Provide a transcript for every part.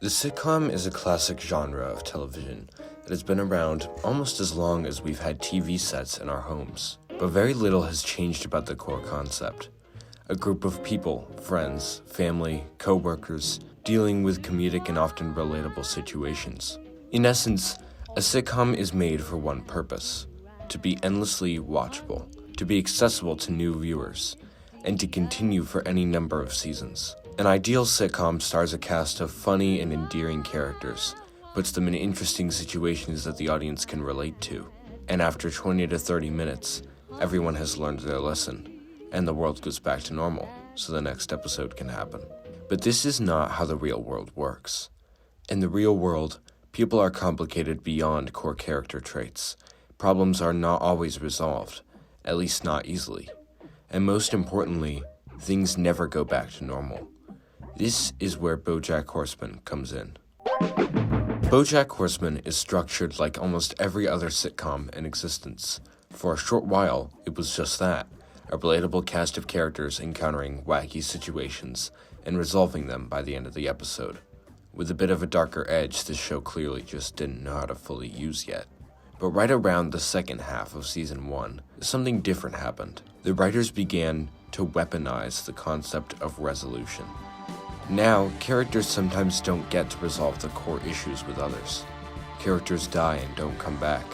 The sitcom is a classic genre of television that has been around almost as long as we've had TV sets in our homes. But very little has changed about the core concept. A group of people, friends, family, co-workers, dealing with comedic and often relatable situations. In essence, a sitcom is made for one purpose: to be endlessly watchable, to be accessible to new viewers, and to continue for any number of seasons. An ideal sitcom stars a cast of funny and endearing characters, puts them in interesting situations that the audience can relate to, and after 20 to 30 minutes, everyone has learned their lesson, and the world goes back to normal, so the next episode can happen. But this is not how the real world works. In the real world, people are complicated beyond core character traits. Problems are not always resolved, at least not easily. And most importantly, things never go back to normal. This is where Bojack Horseman comes in. Bojack Horseman is structured like almost every other sitcom in existence. For a short while, it was just that, a relatable cast of characters encountering wacky situations and resolving them by the end of the episode. With a bit of a darker edge this show clearly just didn't know how to fully use yet. But right around the second half of season 1, something different happened. The writers began to weaponize the concept of resolution. Now, characters sometimes don't get to resolve the core issues with others. Characters die and don't come back,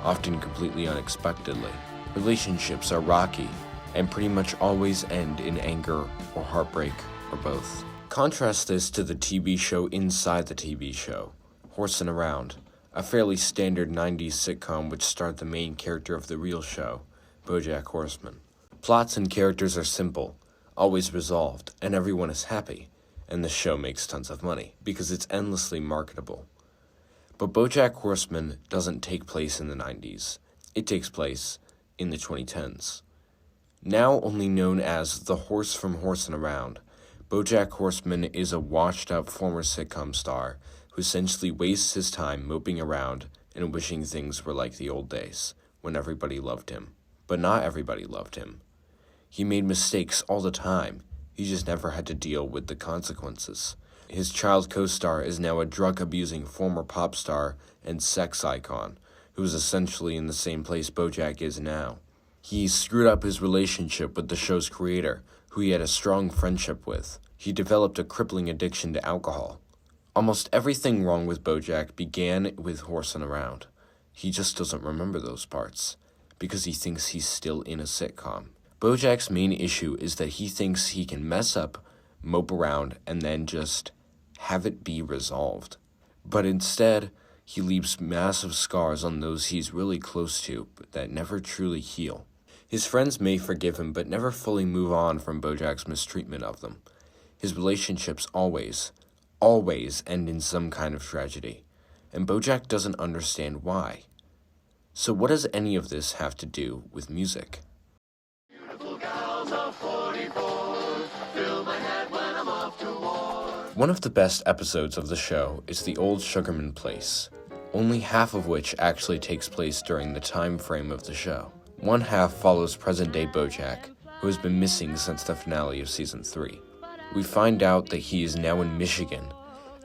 often completely unexpectedly. Relationships are rocky, and pretty much always end in anger or heartbreak, or both. Contrast this to the TV show inside the TV show, Horsin' Around, a fairly standard 90s sitcom which starred the main character of the real show, Bojack Horseman. Plots and characters are simple, always resolved, and everyone is happy, and the show makes tons of money, because it's endlessly marketable. But Bojack Horseman doesn't take place in the 90s. It takes place in the 2010s. Now only known as The Horse from Horsin' Around, Bojack Horseman is a washed-up former sitcom star who essentially wastes his time moping around and wishing things were like the old days, when everybody loved him. But not everybody loved him. He made mistakes all the time. He just never had to deal with the consequences. His child co-star is now a drug-abusing former pop star and sex icon, who is essentially in the same place Bojack is now. He screwed up his relationship with the show's creator, who he had a strong friendship with. He developed a crippling addiction to alcohol. Almost everything wrong with Bojack began with Horsin' Around. He just doesn't remember those parts, because he thinks he's still in a sitcom. Bojack's main issue is that he thinks he can mess up, mope around, and then just have it be resolved. But instead, he leaves massive scars on those he's really close to, but that never truly heal. His friends may forgive him, but never fully move on from Bojack's mistreatment of them. His relationships always end in some kind of tragedy, and Bojack doesn't understand why. So what does any of this have to do with music? One of the best episodes of the show is the old Sugarman Place, only half of which actually takes place during the time frame of the show. One half follows present-day Bojack, who has been missing since the finale of Season 3. We find out that he is now in Michigan,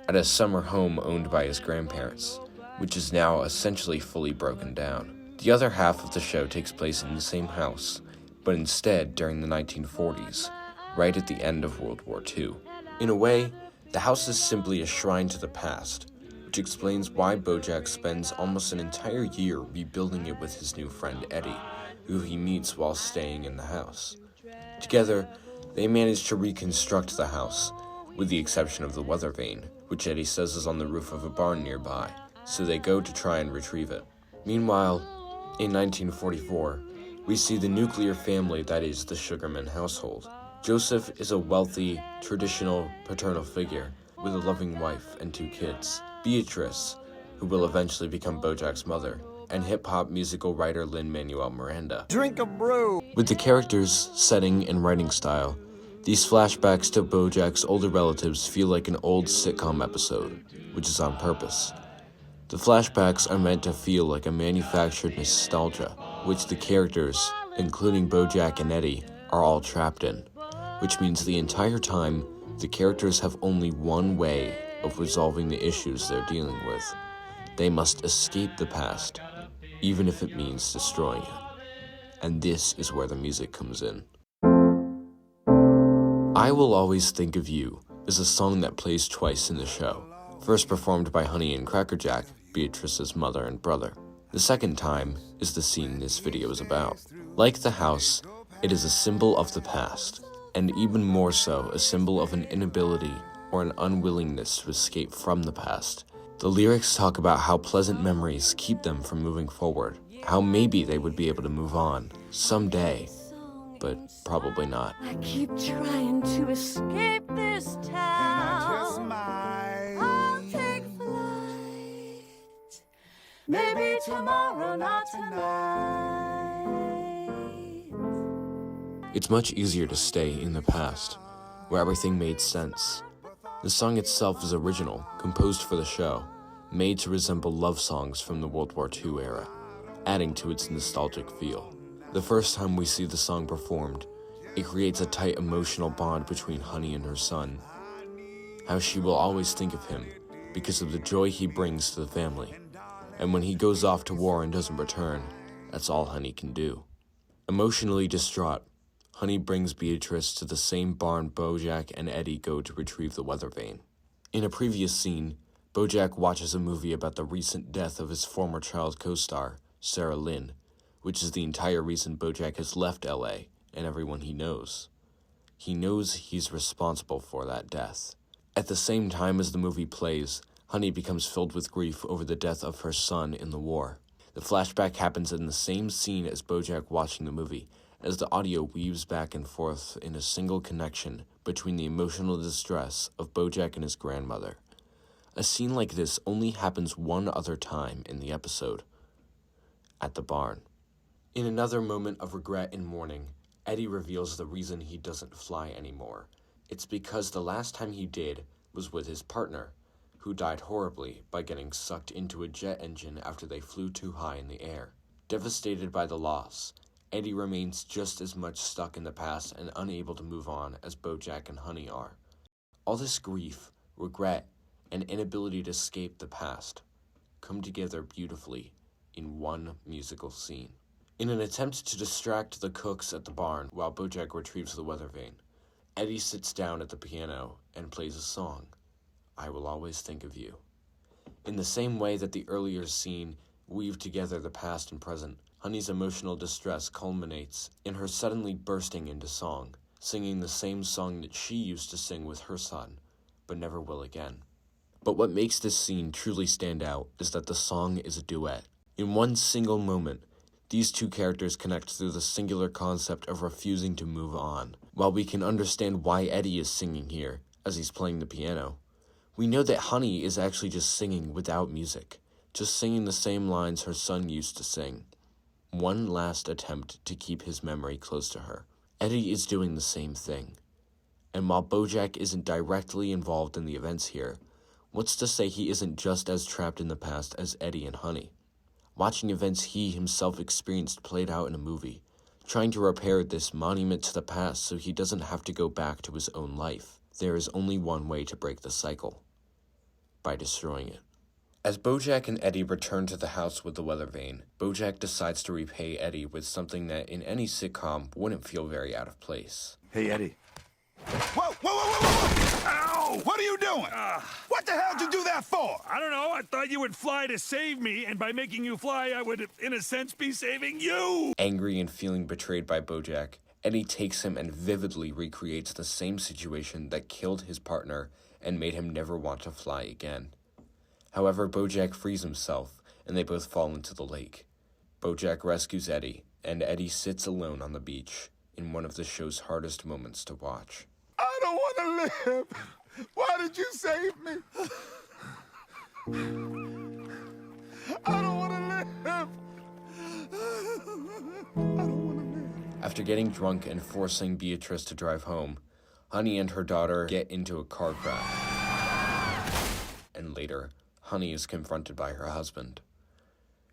at a summer home owned by his grandparents, which is now essentially fully broken down. The other half of the show takes place in the same house, but instead during the 1940s, right at the end of World War II. In a way, the house is simply a shrine to the past, which explains why Bojack spends almost an entire year rebuilding it with his new friend Eddie, who he meets while staying in the house. Together, they manage to reconstruct the house, with the exception of the weather vane, which Eddie says is on the roof of a barn nearby, so they go to try and retrieve it. Meanwhile, in 1944, we see the nuclear family that is the Sugarman household. Joseph is a wealthy, traditional paternal figure with a loving wife and 2 kids. Beatrice, who will eventually become Bojack's mother, and hip-hop musical writer Lin-Manuel Miranda. Drink a brew! With the characters, setting, and writing style, these flashbacks to Bojack's older relatives feel like an old sitcom episode, which is on purpose. The flashbacks are meant to feel like a manufactured nostalgia, which the characters, including Bojack and Eddie, are all trapped in, which means the entire time, the characters have only one way of resolving the issues they're dealing with. They must escape the past, even if it means destroying it. And this is where the music comes in. I Will Always Think of You is a song that plays twice in the show, first performed by Honey and Crackerjack, Beatrice's mother and brother. The second time is the scene this video is about. Like the house, it is a symbol of the past, and even more so, a symbol of an inability or an unwillingness to escape from the past. The lyrics talk about how pleasant memories keep them from moving forward, how maybe they would be able to move on someday, but probably not. I keep trying to escape this town. I'll take flight. Maybe tomorrow, not tonight. It's much easier to stay in the past, where everything made sense. The song itself is original, composed for the show, made to resemble love songs from the World War II era, adding to its nostalgic feel. The first time we see the song performed, it creates a tight emotional bond between Honey and her son. How she will always think of him because of the joy he brings to the family. And when he goes off to war and doesn't return, that's all Honey can do. Emotionally distraught, Honey brings Beatrice to the same barn Bojack and Eddie go to retrieve the weather vane. In a previous scene, Bojack watches a movie about the recent death of his former child co-star, Sarah Lynn, which is the entire reason Bojack has left LA and everyone he knows. He knows he's responsible for that death. At the same time as the movie plays, Honey becomes filled with grief over the death of her son in the war. The flashback happens in the same scene as Bojack watching the movie, as the audio weaves back and forth in a single connection between the emotional distress of Bojack and his grandmother. A scene like this only happens one other time in the episode, at the barn. In another moment of regret and mourning, Eddie reveals the reason he doesn't fly anymore. It's because the last time he did was with his partner, who died horribly by getting sucked into a jet engine after they flew too high in the air. Devastated by the loss, Eddie remains just as much stuck in the past and unable to move on as Bojack and Honey are. All this grief, regret, and inability to escape the past come together beautifully in one musical scene. In an attempt to distract the cooks at the barn while Bojack retrieves the weather vane, Eddie sits down at the piano and plays a song, I Will Always Think of You. In the same way that the earlier scene weaved together the past and present, Honey's emotional distress culminates in her suddenly bursting into song, singing the same song that she used to sing with her son, but never will again. But what makes this scene truly stand out is that the song is a duet. In one single moment, these two characters connect through the singular concept of refusing to move on. While we can understand why Eddie is singing here, as he's playing the piano, we know that Honey is actually just singing without music, just singing the same lines her son used to sing. One last attempt to keep his memory close to her. Eddie is doing the same thing. And while Bojack isn't directly involved in the events here, what's to say he isn't just as trapped in the past as Eddie and Honey? Watching events he himself experienced played out in a movie, trying to repair this monument to the past so he doesn't have to go back to his own life. There is only one way to break the cycle, by destroying it. As Bojack and Eddie return to the house with the weather vane, Bojack decides to repay Eddie with something that in any sitcom wouldn't feel very out of place. Hey, Eddie. Whoa, whoa, whoa, whoa, whoa! Ow! What are you doing? What the hell did you do that for? I don't know. I thought you would fly to save me, and by making you fly, I would, in a sense, be saving you! Angry and feeling betrayed by Bojack, Eddie takes him and vividly recreates the same situation that killed his partner and made him never want to fly again. However, Bojack frees himself, and they both fall into the lake. Bojack rescues Eddie, and Eddie sits alone on the beach in one of the show's hardest moments to watch. I don't want to live. Why did you save me? I don't want to live. I don't want to live. After getting drunk and forcing Beatrice to drive home, Honey and her daughter get into a car crash. And later, Honey is confronted by her husband.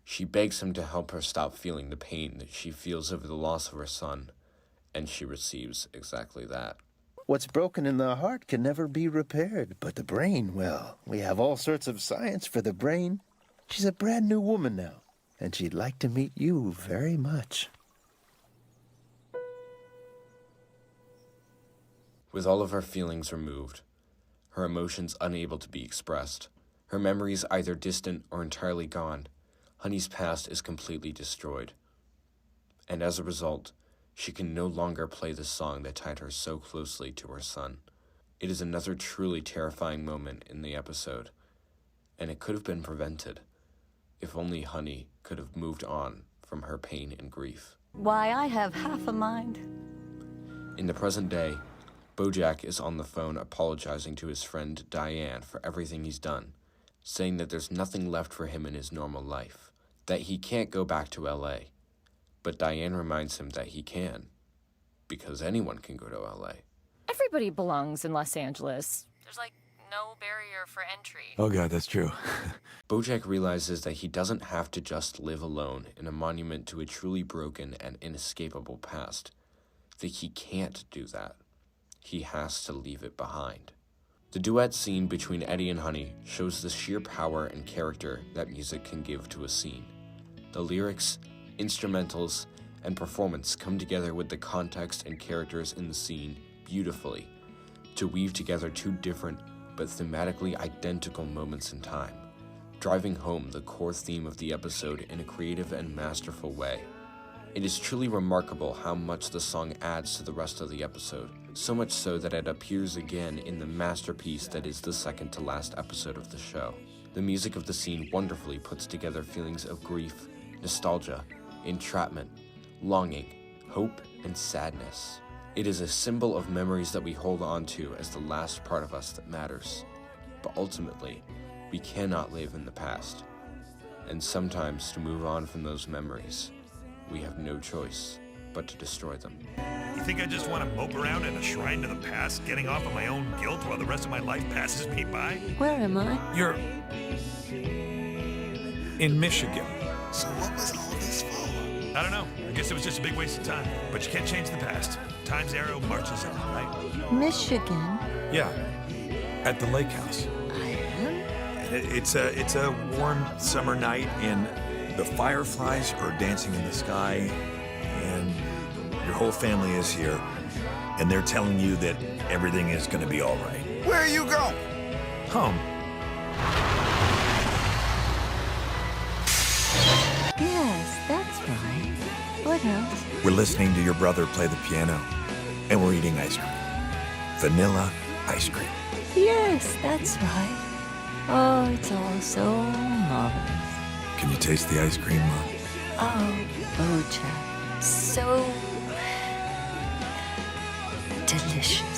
She begs him to help her stop feeling the pain that she feels over the loss of her son, and she receives exactly that. What's broken in the heart can never be repaired, but the brain, well, we have all sorts of science for the brain. She's a brand new woman now, and she'd like to meet you very much. With all of her feelings removed, her emotions unable to be expressed, her memories either distant or entirely gone, Honey's past is completely destroyed. And as a result, she can no longer play the song that tied her so closely to her son. It is another truly terrifying moment in the episode, and it could have been prevented if only Honey could have moved on from her pain and grief. Why, I have half a mind. In the present day, Bojack is on the phone apologizing to his friend Diane for everything he's done, saying that there's nothing left for him in his normal life, that he can't go back to LA. But Diane reminds him that he can, because anyone can go to LA. Everybody belongs in Los Angeles. There's like no barrier for entry. Oh God, that's true. Bojack realizes that he doesn't have to just live alone in a monument to a truly broken and inescapable past, that he can't do that. He has to leave it behind. The duet scene between Eddie and Honey shows the sheer power and character that music can give to a scene. The lyrics, instrumentals, and performance come together with the context and characters in the scene beautifully to weave together two different but thematically identical moments in time, driving home the core theme of the episode in a creative and masterful way. It is truly remarkable how much the song adds to the rest of the episode, so much so that it appears again in the masterpiece that is the second to last episode of the show. The music of the scene wonderfully puts together feelings of grief, nostalgia, entrapment, longing, hope, and sadness. It is a symbol of memories that we hold on to as the last part of us that matters. But ultimately, we cannot live in the past. And sometimes to move on from those memories, we have no choice but to destroy them. You think I just want to mope around in a shrine to the past, getting off on my own guilt while the rest of my life passes me by? Where am I? You're in Michigan. So what was all this for? I don't know. I guess it was just a big waste of time. But you can't change the past. Time's arrow marches on, right? Michigan. Yeah. At the lake house. It's a warm summer night, and the fireflies are dancing in the sky, and your whole family is here, and they're telling you that everything is going to be all right. Where are you going? Home. Yes, that's right. What else? We're listening to your brother play the piano, and we're eating ice cream. Vanilla ice cream. Yes, that's right. Oh, it's all so marvelous. Can you taste the ice cream, Mom? Oh, Bojack, so delicious.